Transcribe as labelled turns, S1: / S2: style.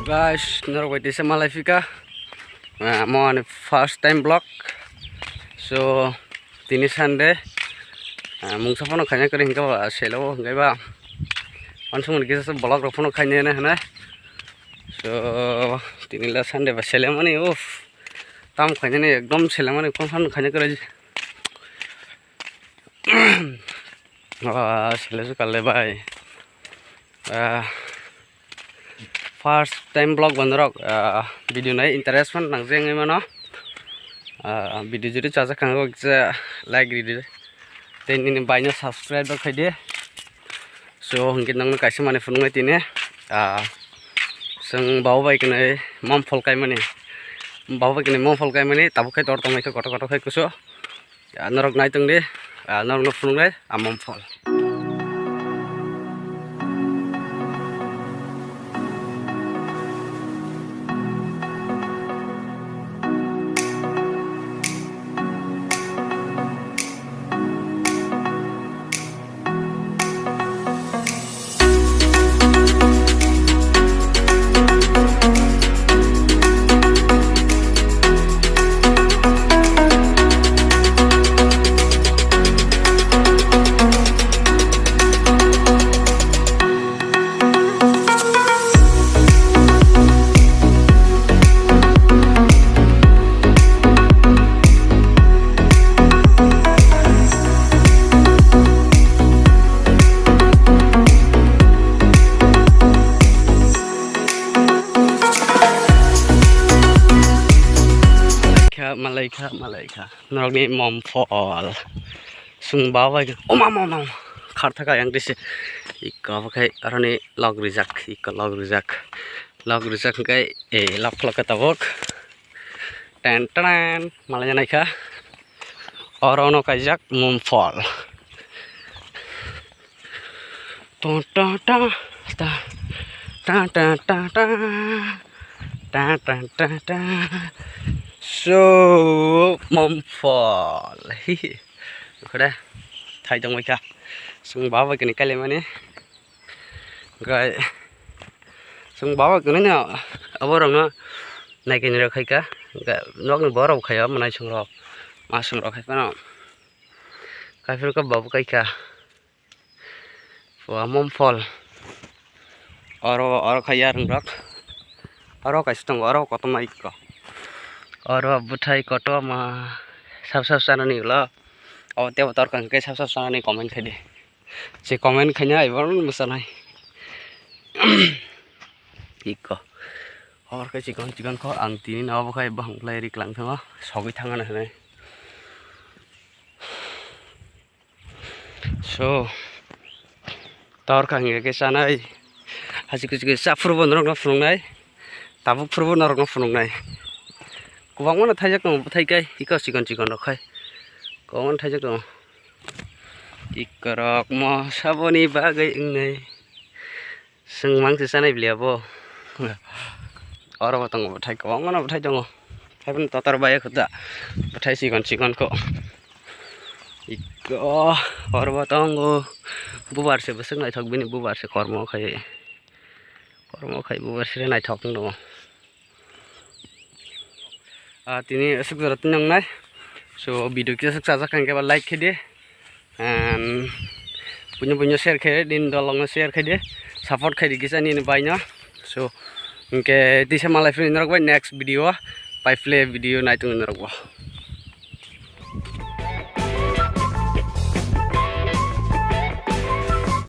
S1: guys, narwati sa Malafika. Mo an first time vlog. So tini Sunday. Mungsa phono khanya kare hingga ba selo hingga ba. Ansung ni kisa vlog ro phono khanya na hana. So tini la Sunday ba selo mani uff. Tam khanya ni ekdom selo mani phono khanya kare. Selo su kalle bhai. First time vlog bandrok video nai interest fan nang jeng mano video jodi chaja kango je like video ten ni baino subscribe khai de so hingke nang kaisi mane phone ngai tine sing bau bai kene mom phol kai mane bau bai kene mom phol kai mane tabu khai tor tomai koto koto khai kuso narok nai tung de narok no phone ngai mom phol Malaika narok ni mom phol sung bawa ke mama khartha ka yang dise ikka bakai arani log rijak kai log ka tabok tan tan malanya naika orono kajak mom phol ton ta ta ta ta ta ta ta ta ta ta. So mom phol kore thai jong mai ka sung bawa ke nikale mane gai sung bawa ke na aborong na nai ke ni rakhai ka ga nok ni borok khaya manai sung rok ma sung rok khai pa no kai phir ka babu kai ka wa mom phol oro khaya rung rok oro kai stong oro kotomai ka oro buthai koto ma sab sana ni la aw te botor kan ke sab sana ni comment khai de se comment khanya ai bon musanai ikko or ke chikon ko ang tini na bo khai bang lai ri klang thang sogi thanga na nai so tor kan ke sanai hasik sa furbo norok na funung nai tabuk furbo norok na funung nai kubang mana thajak dong thai kai iko sikon rokhai kon thajak dong ikorok mo saboni bagai ngai sung mang sanai bliabo oro batang thai kubang mana thai dong thai pun totor baya khuda thai sikon ko iko oro batang go bubar se beseng nai thok bini bubar se kormo khai bubar se nai thok dong tini asuk jarat nang nai so video kita asuk saja kan ke like ke de punya share ke din dolong share ke de support ke di kisah ni baiknya so ke di sama live ni next video by play video night tu